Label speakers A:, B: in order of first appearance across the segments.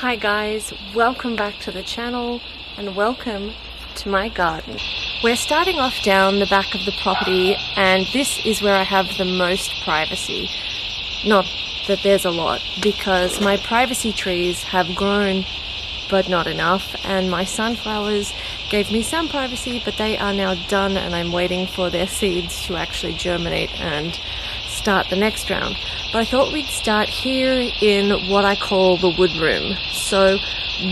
A: Hi guys, welcome back to the channel and welcome to my garden. We're starting off down the back of the property and this is where I have the most privacy. Not that there's a lot, because my privacy trees have grown but not enough, and my sunflowers gave me some privacy but they are now done and I'm waiting for their seeds to actually germinate and start the next round. But I thought we'd start here in what I call the wood room. So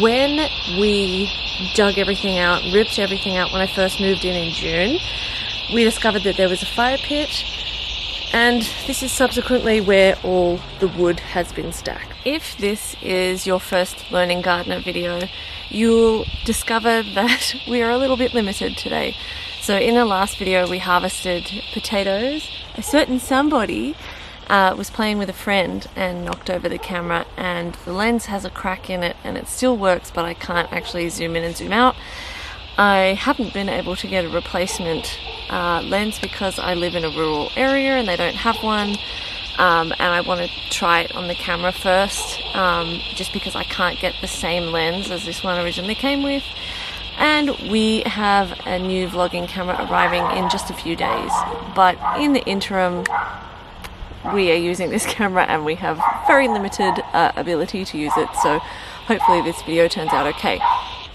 A: when we dug everything out, ripped everything out when I first moved in June, we discovered that there was a fire pit, and this is subsequently where all the wood has been stacked. If this is your first Learning Gardener video, you'll discover that we are a little bit limited today. So in the last video we harvested potatoes. A certain somebody was playing with a friend and knocked over the camera, and the lens has a crack in it and it still works, but I can't actually zoom in and zoom out. I haven't been able to get a replacement lens because I live in a rural area and they don't have one, and I want to try it on the camera first, just because I can't get the same lens as this one originally came with. And we have a new vlogging camera arriving in just a few days, but in the interim we are using this camera and we have very limited ability to use it, so hopefully this video turns out okay.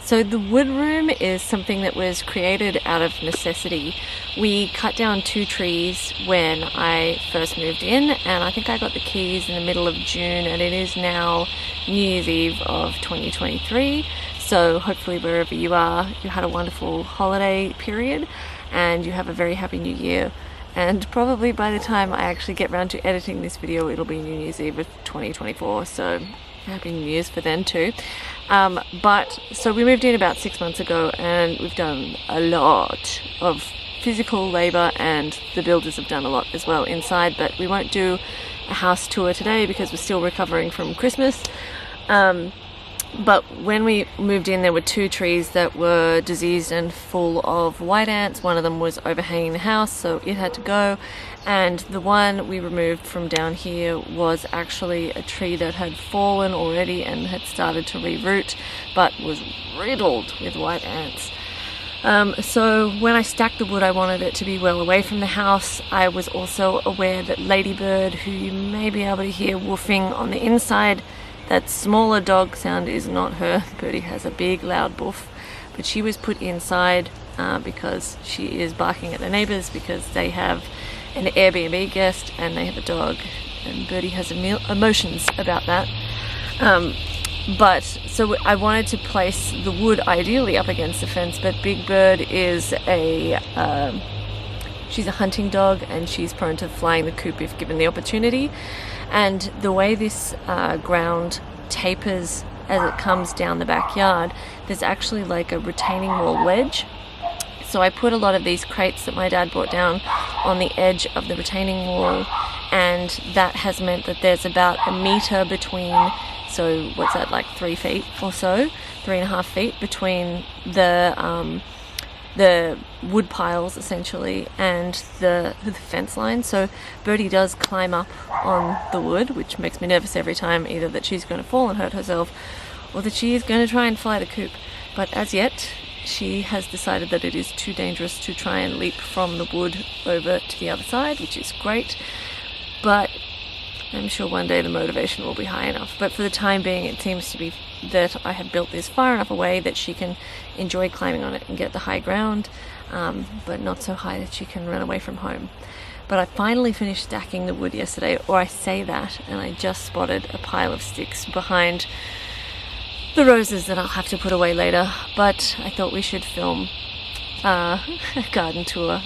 A: So the wood room is something that was created out of necessity. We cut down 2 trees when I first moved in, and I think I got the keys in the middle of June, and it is now New Year's Eve of 2023. So hopefully wherever you are, you had a wonderful holiday period and you have a very happy new year. And probably by the time I actually get around to editing this video, it'll be New Year's Eve of 2024. So happy New Year's for then too. So we moved in about 6 months ago and we've done a lot of physical labor, and the builders have done a lot as well inside, but we won't do a house tour today because we're still recovering from Christmas. But when we moved in, there were 2 trees that were diseased and full of white ants. One of them was overhanging the house, so it had to go. And the one we removed from down here was actually a tree that had fallen already and had started to reroot, but was riddled with white ants. So when I stacked the wood, I wanted it to be well away from the house. I was also aware that Ladybird, who you may be able to hear woofing on the inside, that smaller dog sound is not her. Birdie has a big loud boof, but she was put inside because she is barking at the neighbors because they have an Airbnb guest and they have a dog, and Birdie has emotions about that. So I wanted to place the wood ideally up against the fence, but Big Bird is she's a hunting dog and she's prone to flying the coop if given the opportunity. And the way this ground tapers as it comes down the backyard, there's actually like a retaining wall ledge. So I put a lot of these crates that my dad brought down on the edge of the retaining wall, and that has meant that there's about a meter between, so what's that, like 3 feet or so, 3.5 feet between the wood piles essentially and the fence line. So Birdie does climb up on the wood, which makes me nervous every time, either that she's going to fall and hurt herself or that she is going to try and fly the coop. But as yet she has decided that it is too dangerous to try and leap from the wood over to the other side, which is great, but I'm sure one day the motivation will be high enough. But for the time being, it seems to be that I have built this far enough away that she can enjoy climbing on it and get the high ground, but not so high that she can run away from home. But I finally finished stacking the wood yesterday, or I say that, and I just spotted a pile of sticks behind the roses that I'll have to put away later. But I thought we should film a garden tour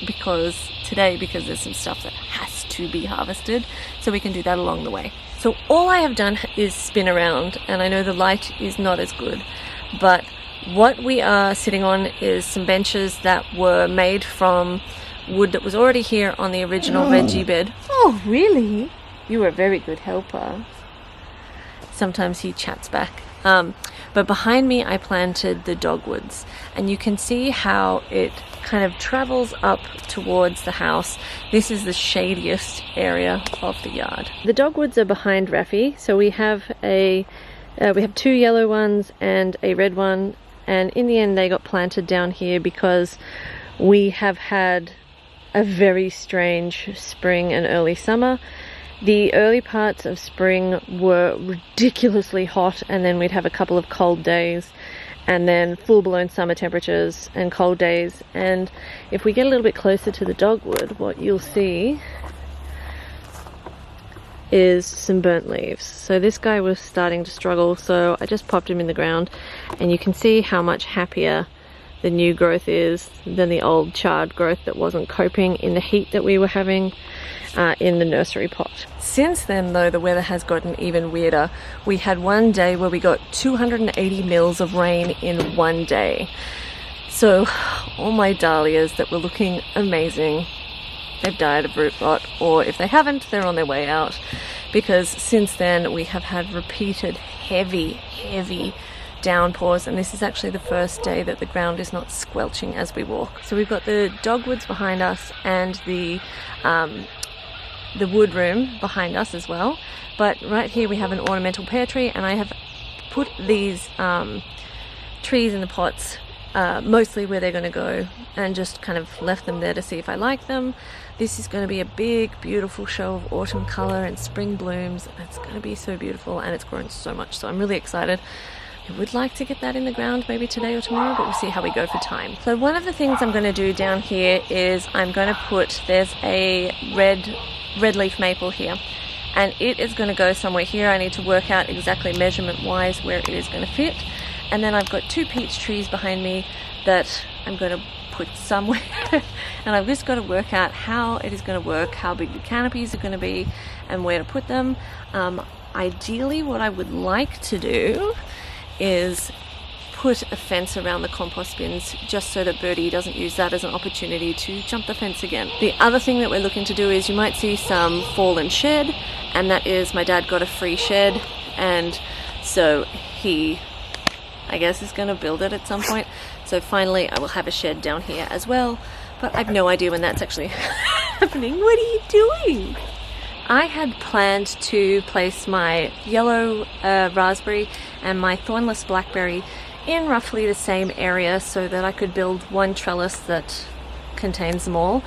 A: because there's some stuff that has to be harvested, so we can do that along the way. So all I have done is spin around, and I know the light is not as good, but what we are sitting on is some benches that were made from wood that was already here on the original veggie bed. Oh, really? You were a very good helper. Sometimes he chats back. But behind me I planted the dogwoods, and you can see how it kind of travels up towards the house. This is the shadiest area of the yard. The dogwoods are behind Raffy, so we have a We have 2 yellow ones and a red one, and in the end they got planted down here because we have had a very strange spring and early summer. The early parts of spring were ridiculously hot, and then we'd have a couple of cold days, and then full-blown summer temperatures and cold days. And if we get a little bit closer to the dogwood, what you'll see is some burnt leaves. So this guy was starting to struggle, so I just popped him in the ground, and you can see how much happier the new growth is than the old charred growth that wasn't coping in the heat that we were having in the nursery pot. Since then though, the weather has gotten even weirder. We had one day where we got 280 mils of rain in one day. So all my dahlias that were looking amazing, they've died of root rot, or if they haven't, they're on their way out, because since then we have had repeated heavy downpours, and this is actually the first day that the ground is not squelching as we walk. So we've got the dogwoods behind us and the wood room behind us as well, but right here we have an ornamental pear tree, and I have put these trees in the pots mostly where they're going to go, and just kind of left them there to see if I like them. This is going to be a big beautiful show of autumn color and spring blooms. It's going to be so beautiful, and it's grown so much, so I'm really excited. I would like to get that in the ground maybe today or tomorrow, but we'll see how we go for time. So one of the things I'm going to do down here is I'm going to put, there's a red leaf maple here, and it is going to go somewhere here. I need to work out exactly measurement wise where it is going to fit. And then I've got 2 peach trees behind me that I'm going to put somewhere and I've just got to work out how it is going to work, how big the canopies are going to be, and where to put them. Ideally what I would like to do is put a fence around the compost bins, just so that Birdie doesn't use that as an opportunity to jump the fence again. The other thing that we're looking to do is, you might see some fallen shed, and that is my dad got a free shed, and so he, I guess, is going to build it at some point. So finally I will have a shed down here as well, but I have no idea when that's actually happening. What are you doing? I had planned to place my yellow raspberry and my thornless blackberry in roughly the same area, so that I could build one trellis that contains them all.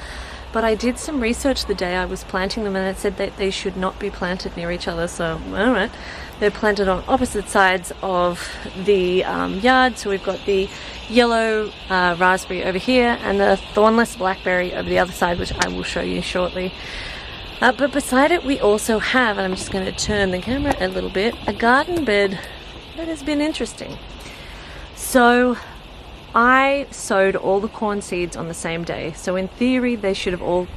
A: But I did some research the day I was planting them, and it said that they should not be planted near each other. So alright, they're planted on opposite sides of the yard. So we've got the yellow raspberry over here and the thornless blackberry over the other side, which I will show you shortly. But beside it we also have, and I'm just going to turn the camera a little bit, a garden bed that has been interesting. So I sowed all the corn seeds on the same day, so in theory they should have all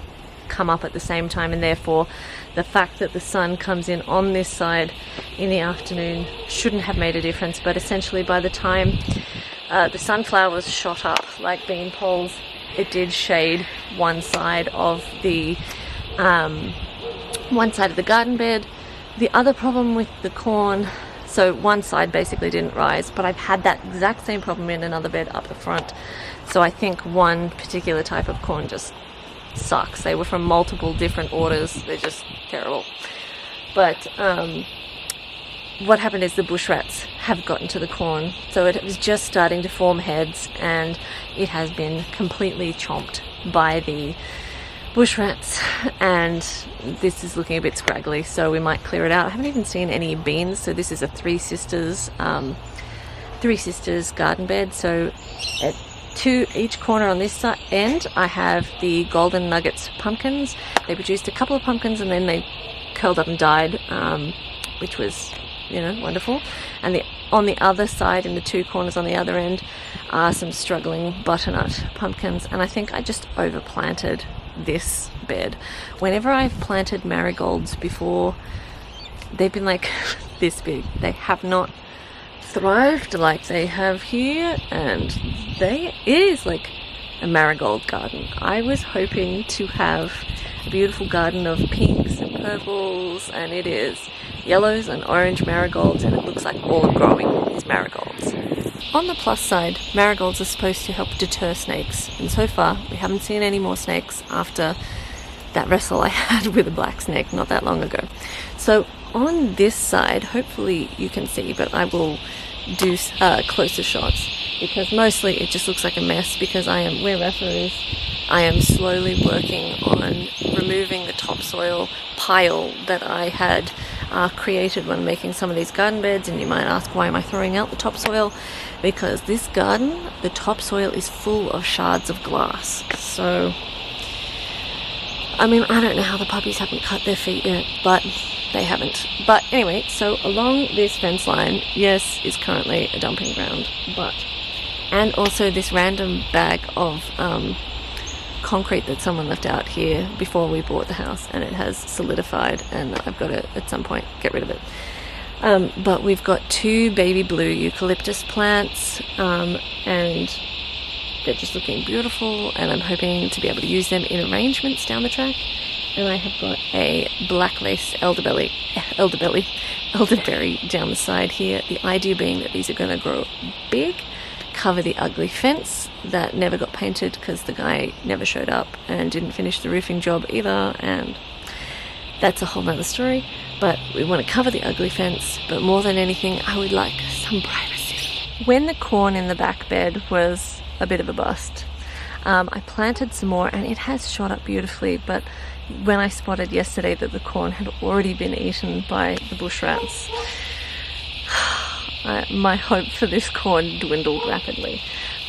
A: come up at the same time, and therefore the fact that the sun comes in on this side in the afternoon shouldn't have made a difference. But essentially by the time the sunflowers shot up like bean poles, it did shade one side of the garden bed. The other problem with the corn, so one side basically didn't rise, but I've had that exact same problem in another bed up the front. So I think one particular type of corn just sucks. They were from multiple different orders. They're just terrible. But what happened is the bush rats have gotten to the corn. So it was just starting to form heads, and it has been completely chomped by the bush rats, and this is looking a bit scraggly, so we might clear it out. I haven't even seen any beans. So this is a Three Sisters garden bed. So at each corner on this end I have the Golden Nuggets pumpkins. They produced a couple of pumpkins and then they curled up and died, which was, you know, wonderful. And on the other side, in the 2 corners on the other end, are some struggling butternut pumpkins, and I think I just overplanted this bed. Whenever I've planted marigolds before, they've been like this big. They have not thrived like they have here, and it is like a marigold garden. I was hoping to have a beautiful garden of pinks and purples, and it is yellows and orange marigolds, and it looks like all I'm growing is marigolds. On the plus side, marigolds are supposed to help deter snakes, and so far we haven't seen any more snakes after that wrestle I had with a black snake not that long ago. So on this side, hopefully you can see, but I will do closer shots because mostly it just looks like a mess because where Rafa is, I am slowly working on removing the topsoil pile that I had created when making some of these garden beds. And you might ask, why am I throwing out the topsoil? Because this garden, the topsoil is full of shards of glass. So, I mean, I don't know how the puppies haven't cut their feet yet, but they haven't. But anyway, so along this fence line, yes, is currently a dumping ground, and also this random bag of concrete that someone left out here before we bought the house, and it has solidified, and I've got to at some point get rid of it. But we've got 2 baby blue eucalyptus plants, and they're just looking beautiful, and I'm hoping to be able to use them in arrangements down the track. And I have got a black lace elderberry down the side here. The idea being that these are going to grow big, cover the ugly fence that never got painted because the guy never showed up and didn't finish the roofing job either, and that's a whole nother story. But we want to cover the ugly fence, but more than anything, I would like some privacy. When the corn in the back bed was a bit of a bust, I planted some more and it has shot up beautifully, but when I spotted yesterday that the corn had already been eaten by the bush rats, my hope for this corn dwindled rapidly.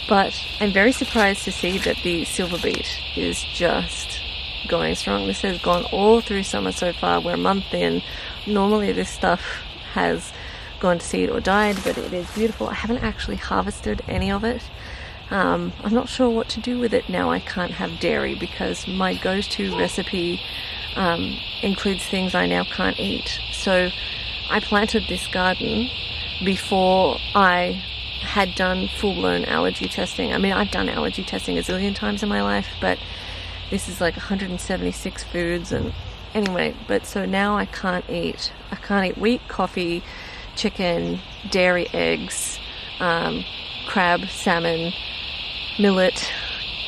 A: But I'm very surprised to see that the silver beet is just going strong. This has gone all through summer so far. We're a month in. Normally this stuff has gone to seed or died, but it is beautiful. I haven't actually harvested any of it. I'm not sure what to do with it now I can't have dairy, because my go-to recipe includes things I now can't eat. So I planted this garden before I had done full-blown allergy testing. I mean, I've done allergy testing a zillion times in my life, but this is like 176 foods. And anyway, but so now I can't eat wheat, coffee, chicken, dairy, eggs, crab, salmon, millet,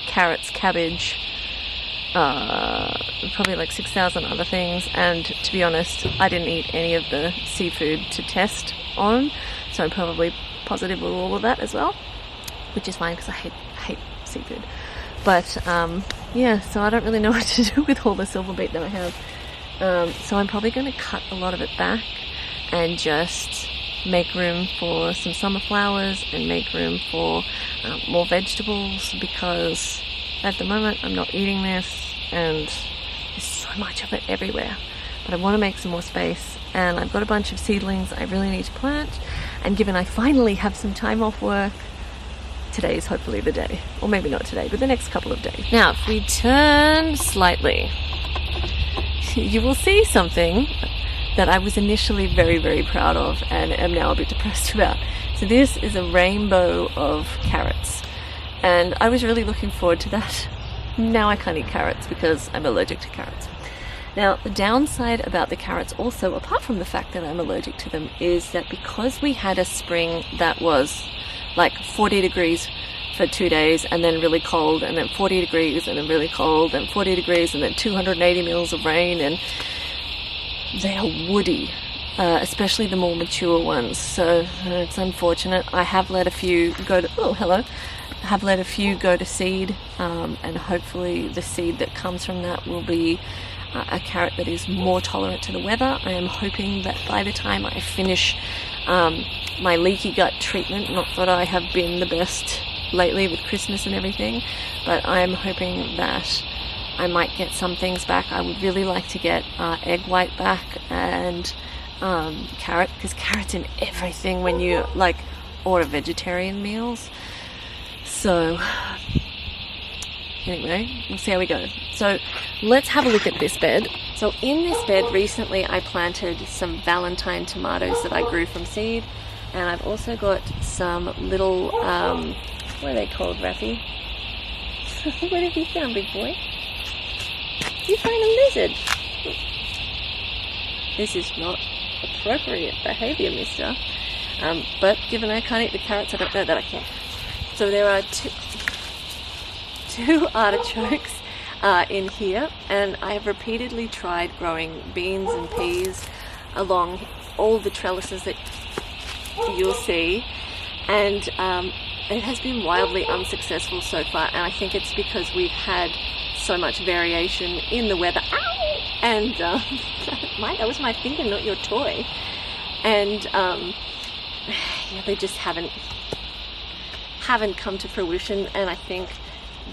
A: carrots, cabbage, probably like 6,000 other things. And to be honest, I didn't eat any of the seafood to test on, so I'm probably positive with all of that as well, which is fine because I hate seafood. But yeah, so I don't really know what to do with all the silver beet that I have. So I'm probably going to cut a lot of it back and just make room for some summer flowers and make room for more vegetables, because at the moment I'm not eating this and there's so much of it everywhere. But I want to make some more space, and I've got a bunch of seedlings I really need to plant, and given I finally have some time off work, today is hopefully the day. Or maybe not today, but the next couple of days. Now if we turn slightly, you will see something that I was initially very, very proud of and am now a bit depressed about. So this is a rainbow of carrots, and I was really looking forward to that. Now I can't eat carrots because I'm allergic to carrots. Now the downside about the carrots also, apart from the fact that I'm allergic to them, is that because we had a spring that was like 40 degrees for 2 days and then really cold, and then 40 degrees and then really cold, and 40 degrees and then 280 mils of rain, and they are woody, especially the more mature ones. So it's unfortunate. I have let a few go to seed, and hopefully the seed that comes from that will be a carrot that is more tolerant to the weather. I am hoping that by the time I finish my leaky gut treatment, not that I have been the best lately with Christmas and everything, but I am hoping that I might get some things back. I would really like to get egg white back, and carrot, because carrot's in everything when you order vegetarian meals. So anyway, we'll see how we go. So let's have a look at this bed. So in this bed recently I planted some Valentine tomatoes that I grew from seed, and I've also got some little, what are they called, Raffy? What have you found, big boy? You find a lizard. This is not appropriate behaviour, mister. But given I can't eat the carrots, I don't know that I can. So there are two artichokes in here, and I have repeatedly tried growing beans and peas along all the trellises that you'll see, and it has been wildly unsuccessful so far, and I think it's because we've had so much variation in the weather. Ow! And that was my finger, not your toy. And yeah, they just haven't come to fruition, and I think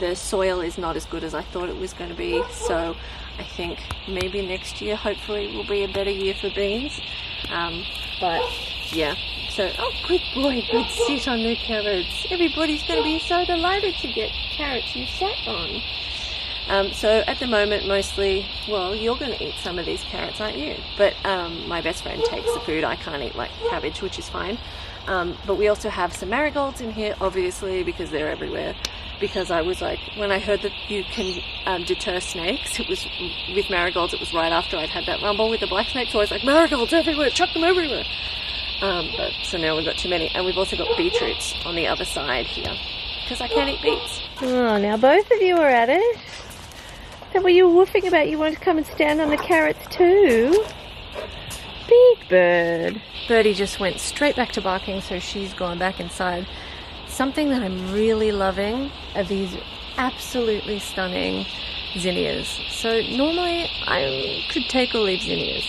A: the soil is not as good as I thought it was going to be. So I think maybe next year hopefully will be a better year for beans. But yeah, so oh good boy, good sit on the carrots. Everybody's going to be so delighted to get carrots you sat on. So at the moment, mostly, well, you're going to eat some of these carrots, aren't you? But my best friend takes the food. I can't eat like cabbage, which is fine. But we also have some marigolds in here, obviously, because they're everywhere. Because I was like, when I heard that you can deter snakes, it was with marigolds, it was right after I'd had that rumble with the black snake. So I was like, marigolds everywhere, chuck them everywhere. But so now we've got too many. And we've also got beetroots on the other side here, because I can't eat beets. Oh, now both of you are at it. That what you were woofing about? You want to come and stand on the carrots too? Big bird. Birdie just went straight back to barking, so she's gone back inside. Something that I'm really loving are these absolutely stunning zinnias. So normally I could take or leave zinnias,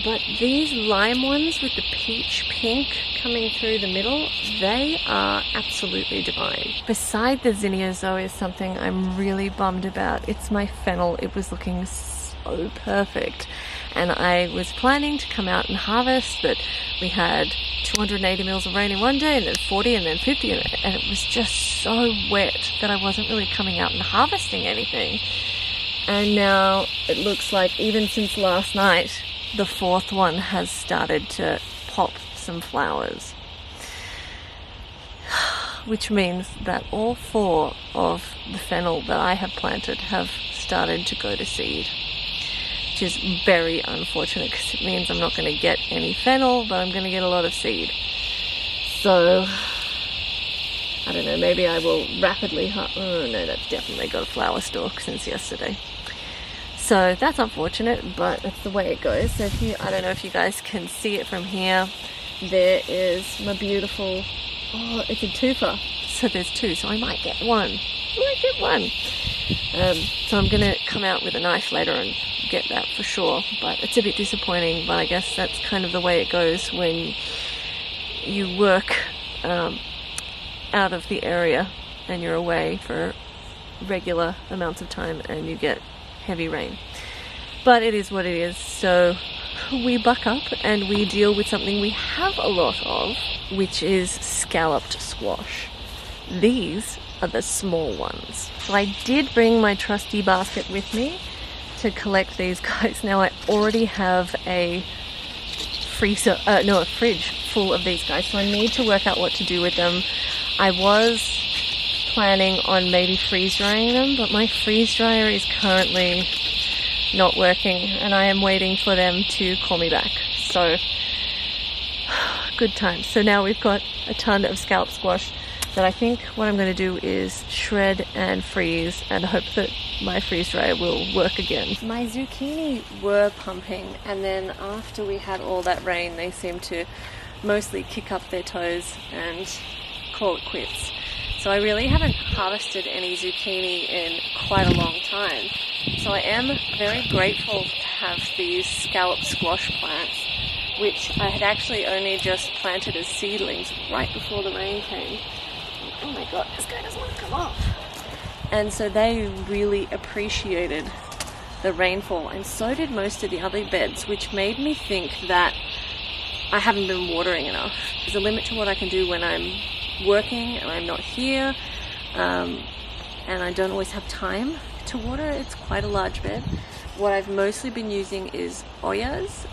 A: but these lime ones with the peach pink coming through the middle, they are absolutely divine. Beside the zinnias though is something I'm really bummed about. It's my fennel. It was looking so perfect, and I was planning to come out and harvest, but we had 280 mils of rain in one day, and then 40, and then 50, and it was just so wet that I wasn't really coming out and harvesting anything. And now it looks like even since last night, the fourth one has started to pop some flowers, which means that all four of the fennel that I have planted have started to go to seed, which is very unfortunate because it means I'm not going to get any fennel, but I'm going to get a lot of seed. So I don't know, maybe I will rapidly oh no, that's definitely got a flower stalk since yesterday. So that's unfortunate, but that's the way it goes. So if you, I don't know if you guys can see it from here, there is my beautiful, oh, it's a twofer. So there's two, so I might get one. So I'm going to come out with a knife later and get that for sure. But it's a bit disappointing, but I guess that's kind of the way it goes when you work out of the area and you're away for regular amounts of time and you get heavy rain. But it is what it is, so we buck up and we deal with something we have a lot of, which is scalloped squash. These are the small ones. So I did bring my trusty basket with me to collect these guys. Now I already have a a fridge full of these guys, so I need to work out what to do with them. I was planning on maybe freeze drying them, but my freeze dryer is currently not working and I am waiting for them to call me back. So good times. So now we've got a ton of scallop squash that I think what I'm going to do is shred and freeze and hope that my freeze dryer will work again. My zucchini were pumping, and then after we had all that rain they seemed to mostly kick up their toes and call it quits. So I really haven't harvested any zucchini in quite a long time. So I am very grateful to have these scallop squash plants, which I had actually only just planted as seedlings right before the rain came. Oh my god, this guy doesn't want to come off. And so they really appreciated the rainfall, and so did most of the other beds, which made me think that I haven't been watering enough. There's a limit to what I can do when I'm working and I'm not here, and I don't always have time to water. It's quite a large bed. What I've mostly been using is oyas,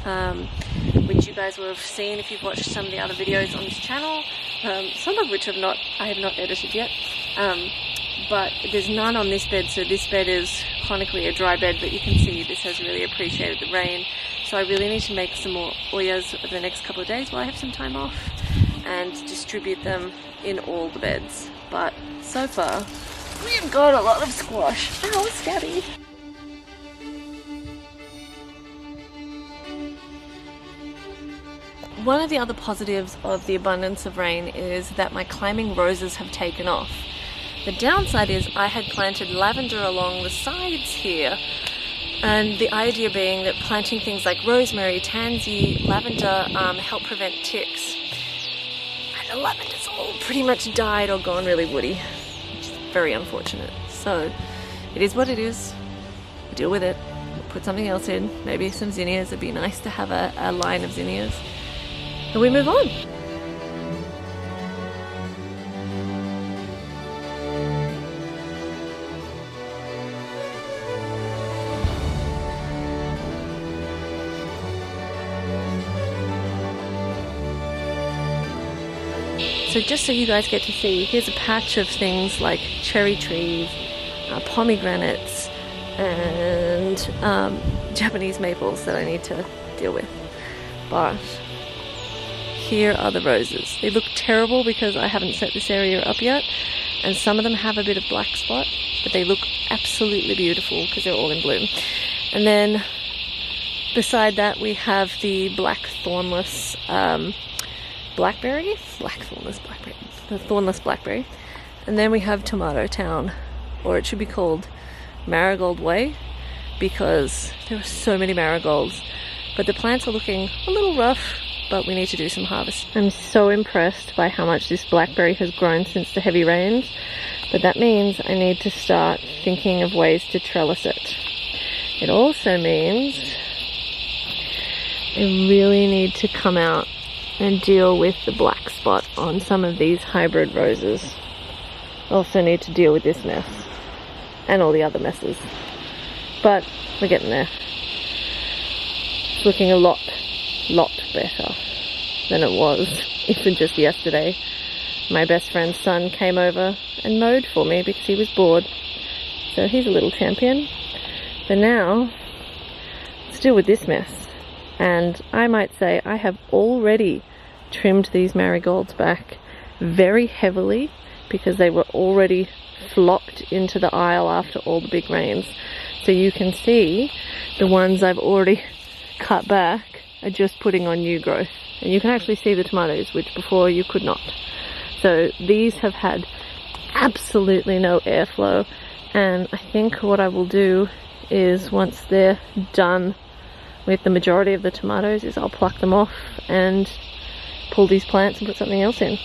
A: which you guys will have seen if you've watched some of the other videos on this channel, some of which I have not edited yet, but there's none on this bed. So this bed is chronically a dry bed, but you can see this has really appreciated the rain. So I really need to make some more oyas over the next couple of days while I have some time off and distribute them in all the beds. But so far we've got a lot of squash. Ow, scabby. one of the other positives of the abundance of rain is that my climbing roses have taken off. The downside is I had planted lavender along the sides here, and the idea being that planting things like rosemary, tansy, lavender help prevent ticks. And the lavender's all pretty much died or gone really woody, which is very unfortunate. So it is what it is. We deal with it. We'll put something else in, maybe some zinnias. It'd be nice to have a line of zinnias. And we move on. So just so you guys get to see, here's a patch of things like cherry trees, pomegranates, and Japanese maples that I need to deal with. But here are the roses. They look terrible because I haven't set this area up yet, and some of them have a bit of black spot, but they look absolutely beautiful because they're all in bloom. And then beside that we have the black thornless blackberry, the thornless blackberry, and then we have Tomato Town, or it should be called Marigold Way, because there are so many marigolds, but the plants are looking a little rough, but we need to do some harvest. I'm so impressed by how much this blackberry has grown since the heavy rains, but that means I need to start thinking of ways to trellis it. It also means I really need to come out and deal with the black spot on some of these hybrid roses. Also need to deal with this mess and all the other messes, but we're getting there. It's looking a lot better than it was even just yesterday. My best friend's son came over and mowed for me because he was bored, so he's a little champion. But now let's deal with this mess. And I might say I have already trimmed these marigolds back very heavily because they were already flopped into the aisle after all the big rains. So you can see the ones I've already cut back are just putting on new growth. And you can actually see the tomatoes, which before you could not. So these have had absolutely no airflow. And I think what I will do is, once they're done with the majority of the tomatoes, is I'll pluck them off and pull these plants and put something else in.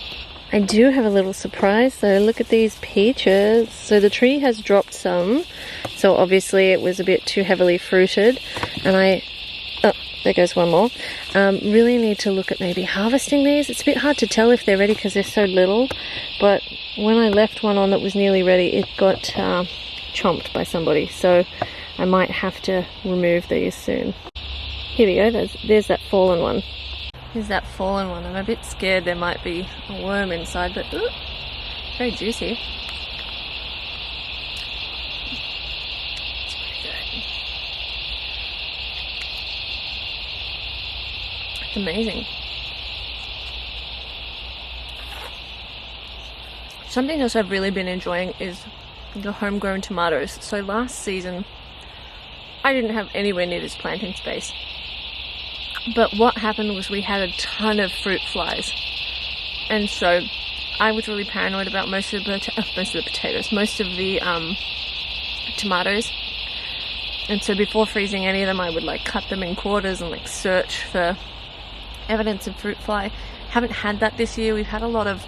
A: I do have a little surprise though. Look at these peaches. So the tree has dropped some, so obviously it was a bit too heavily fruited, and oh, there goes one more. Really need to look at maybe harvesting these. It's a bit hard to tell if they're ready because they're so little, but when I left one on that was nearly ready, it got chomped by somebody, so I might have to remove these soon. Here we go, there's that fallen one. Here's that fallen one. I'm a bit scared there might be a worm inside, but ooh, very juicy. It's pretty good. It's amazing. Something else I've really been enjoying is the homegrown tomatoes. So last season I didn't have anywhere near this planting space. But what happened was we had a ton of fruit flies, and so I was really paranoid about most of the tomatoes. And so before freezing any of them, I would like cut them in quarters and like search for evidence of fruit fly. Haven't had that this year. We've had a lot of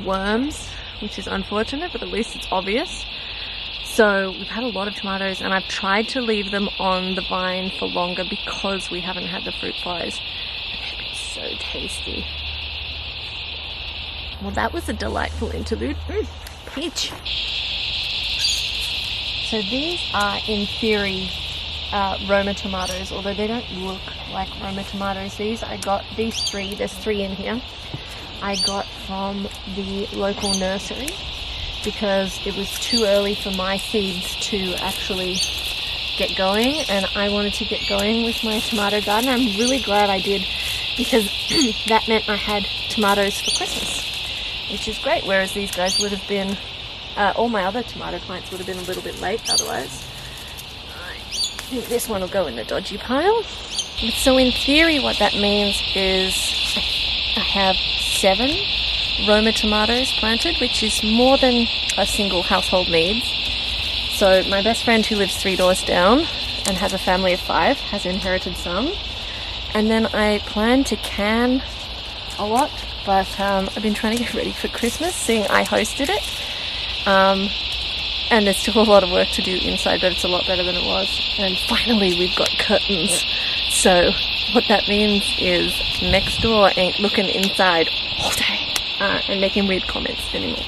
A: worms, which is unfortunate, but at least it's obvious. So we've had a lot of tomatoes, and I've tried to leave them on the vine for longer because we haven't had the fruit flies. And they've been so tasty. Well, that was a delightful interlude. Peach. So these are, in theory, Roma tomatoes, although they don't look like Roma tomatoes. These I got, these three, there's 3 in here, I got from the local nursery, because it was too early for my seeds to actually get going, and I wanted to get going with my tomato garden. I'm really glad I did, because that meant I had tomatoes for Christmas, which is great, whereas these guys would have been, all my other tomato plants would have been a little bit late otherwise. I think this one will go in the dodgy pile. So in theory what that means is I have 7 Roma tomatoes planted, which is more than a single household needs. So my best friend who lives 3 doors down and has a family of 5 has inherited some. And then I plan to can a lot, but I've been trying to get ready for Christmas, seeing I hosted it. And there's still a lot of work to do inside, but it's a lot better than it was. And finally we've got curtains. So what that means is next door ain't looking inside all day and making weird comments anymore.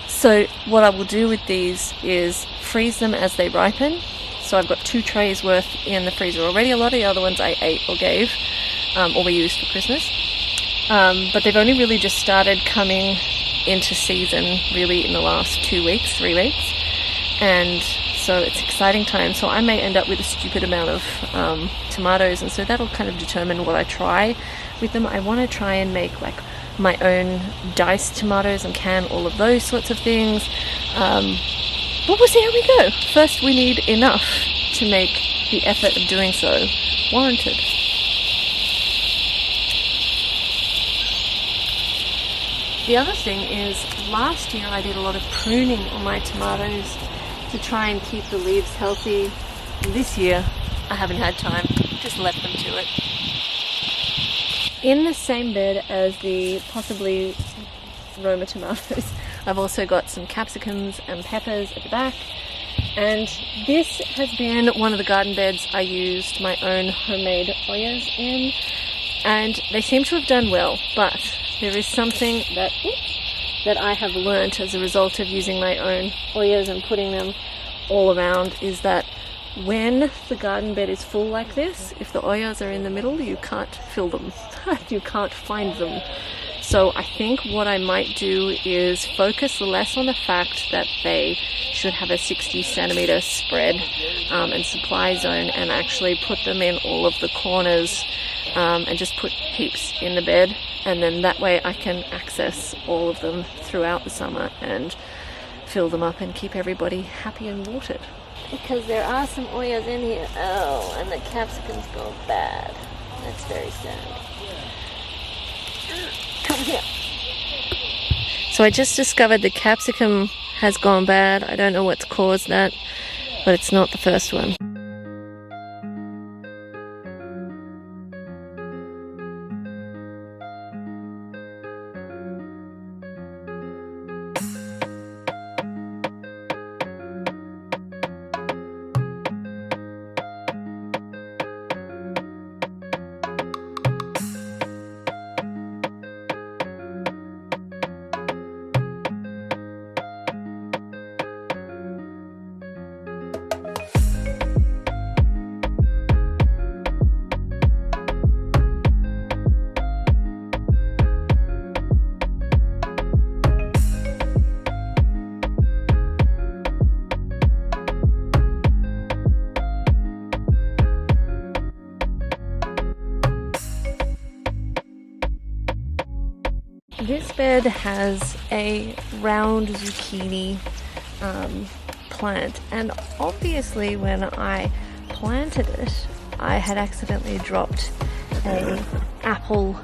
A: So what I will do with these is freeze them as they ripen. So I've got 2 trays worth in the freezer already. A lot of the other ones I ate or gave or we used for Christmas. But they've only really just started coming into season really in the last 2 weeks, 3 weeks. And so it's exciting time. So I may end up with a stupid amount of tomatoes, and so that'll kind of determine what I try with them. I want to try and make like my own diced tomatoes and can all of those sorts of things. But we'll see how we go. First we need enough to make the effort of doing so warranted. The other thing is, last year I did a lot of pruning on my tomatoes to try and keep the leaves healthy. This year I haven't had time, just left them to it. In the same bed as the possibly Roma tomatoes, I've also got some capsicums and peppers at the back. And this has been one of the garden beds I used my own homemade oyas in, and they seem to have done well, but there is something that I have learnt as a result of using my own oyas and putting them all around, is that when the garden bed is full like this, if the oyas are in the middle, you can't fill them. You can't find them. So I think what I might do is focus less on the fact that they should have a 60 centimeter spread and supply zone, and actually put them in all of the corners and just put heaps in the bed, and then that way I can access all of them throughout the summer and fill them up and keep everybody happy and watered. Because there are some oyas in here. Oh, and the capsicums go bad. That's very sad. Come here. So I just discovered the capsicum has gone bad. I don't know what's caused that, but it's not the first one. This bed has a round zucchini plant, and obviously when I planted it I had accidentally dropped a apple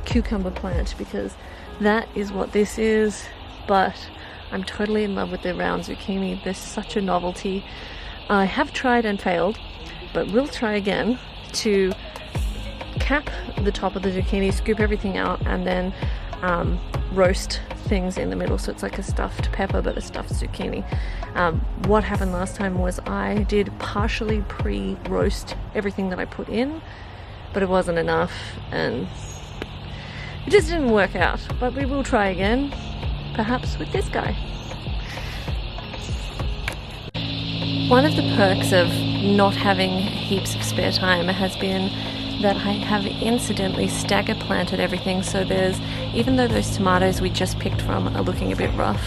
A: cucumber plant, because that is what this is. But I'm totally in love with the round zucchini. They're such a novelty. I have tried and failed, but we'll try again to cap the top of the zucchini, scoop everything out, and then roast things in the middle, so it's like a stuffed pepper but a stuffed zucchini. What happened last time was I did partially pre-roast everything that I put in, but it wasn't enough and it just didn't work out. But we will try again, perhaps with this guy. One of the perks of not having heaps of spare time has been that I have incidentally stagger planted everything, so there's, even though those tomatoes we just picked from are looking a bit rough,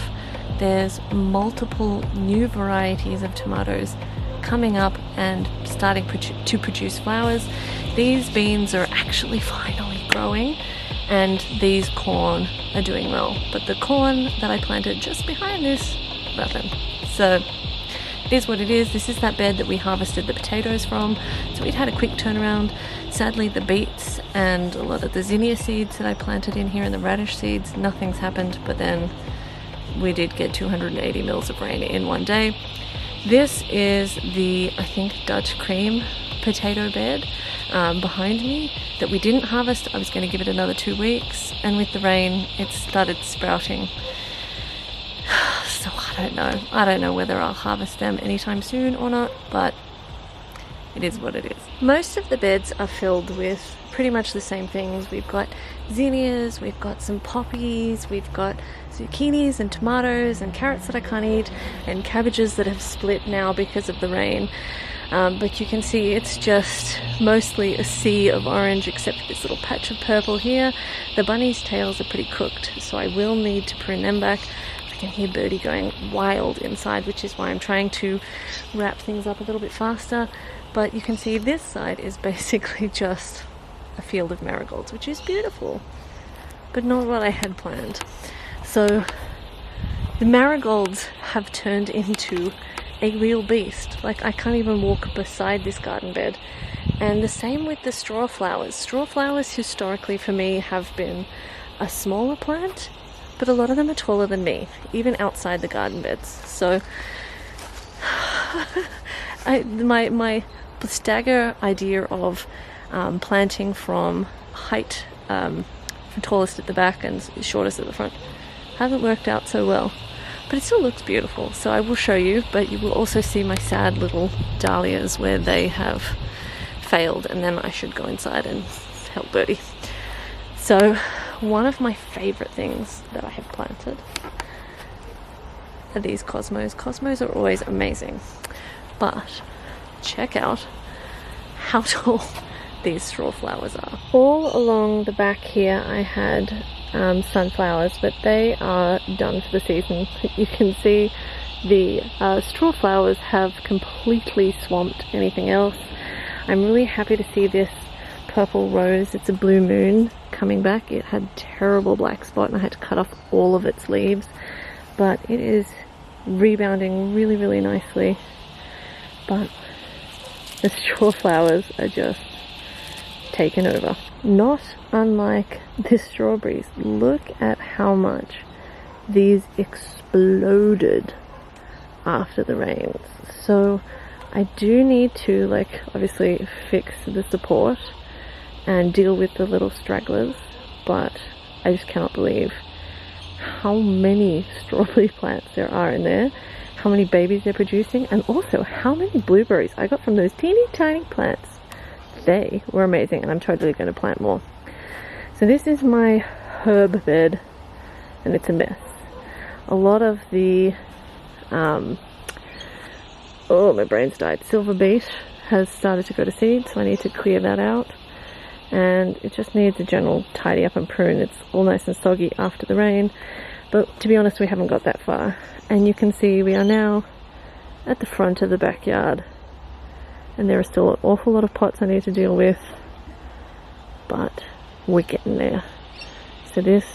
A: there's multiple new varieties of tomatoes coming up and starting to produce flowers. These beans are actually finally growing, and these corn are doing well, but the corn that I planted just behind this, nothing. So it is what it is. This is that bed that we harvested the potatoes from, so we'd had a quick turnaround. Sadly, the beets and a lot of the zinnia seeds that I planted in here and the radish seeds, nothing's happened, but then we did get 280 mils of rain in one day. This is the, I think, Dutch cream potato bed behind me that we didn't harvest. I was going to give it another 2 weeks, and with the rain it started sprouting. So I don't know whether I'll harvest them anytime soon or not, but it is what it is. Most of the beds are filled with pretty much the same things. We've got zinnias, we've got some poppies, we've got zucchinis and tomatoes and carrots that I can't eat, and cabbages that have split now because of the rain. But you can see it's just mostly a sea of orange, except for this little patch of purple here. The bunnies' tails are pretty cooked, so I will need to prune them back. I can hear Birdie going wild inside, which is why I'm trying to wrap things up a little bit faster. But you can see this side is basically just a field of marigolds, which is beautiful, but not what I had planned. So the marigolds have turned into a real beast. Like, I can't even walk beside this garden bed. And the same with the straw flowers. Straw flowers historically for me have been a smaller plant, but a lot of them are taller than me, even outside the garden beds. So my stagger idea of planting from height, from tallest at the back and shortest at the front, hasn't worked out so well. But it still looks beautiful, so I will show you, but you will also see my sad little dahlias where they have failed, and then I should go inside and help Birdie. So one of my favorite things that I have planted are these cosmos. Cosmos are always amazing, but check out how tall these straw flowers are. All along the back here I had sunflowers, but they are done for the season. You can see the straw flowers have completely swamped anything else. I'm really happy to see this purple rose, it's a blue moon, coming back. It had terrible black spot and I had to cut off all of its leaves, but it is rebounding really, really nicely. But the straw flowers are just taken over. Not unlike the strawberries. Look at how much these exploded after the rains. So I do need to, like, obviously fix the support and deal with the little stragglers, but I just cannot believe how many strawberry plants there are in there, how many babies they're producing, and also how many blueberries I got from those teeny tiny plants. They were amazing, and I'm totally going to plant more. So this is my herb bed, and it's a mess. A lot of the oh, my brain's died. Silver beet has started to go to seed, so I need to clear that out, and it just needs a general tidy up and prune. It's all nice and soggy after the rain, but to be honest, we haven't got that far. And you can see we are now at the front of the backyard, and there are still an awful lot of pots I need to deal with, but we're getting there. So this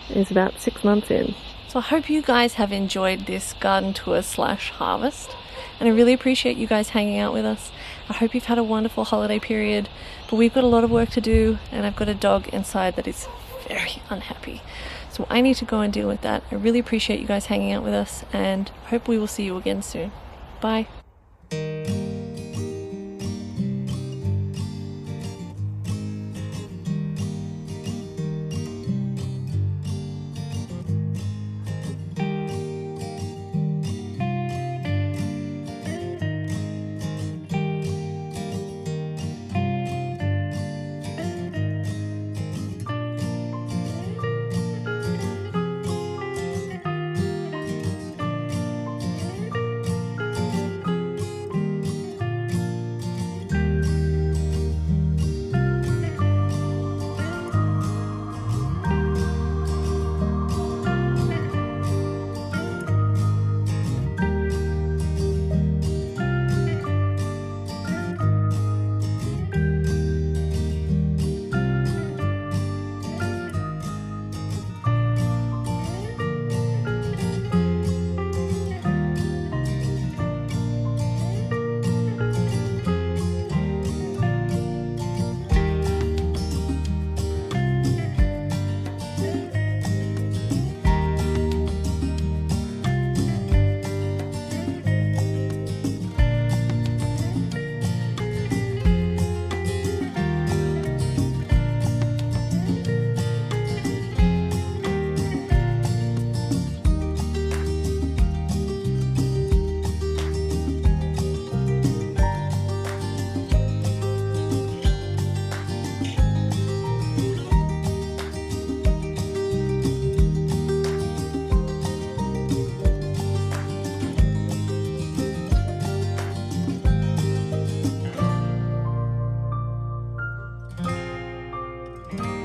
A: is about 6 months in. So I hope you guys have enjoyed this garden tour / harvest, and I really appreciate you guys hanging out with us. I hope you've had a wonderful holiday period, but we've got a lot of work to do, and I've got a dog inside that is very unhappy. So I need to go and deal with that. I really appreciate you guys hanging out with us, and hope we will see you again soon. Bye. you.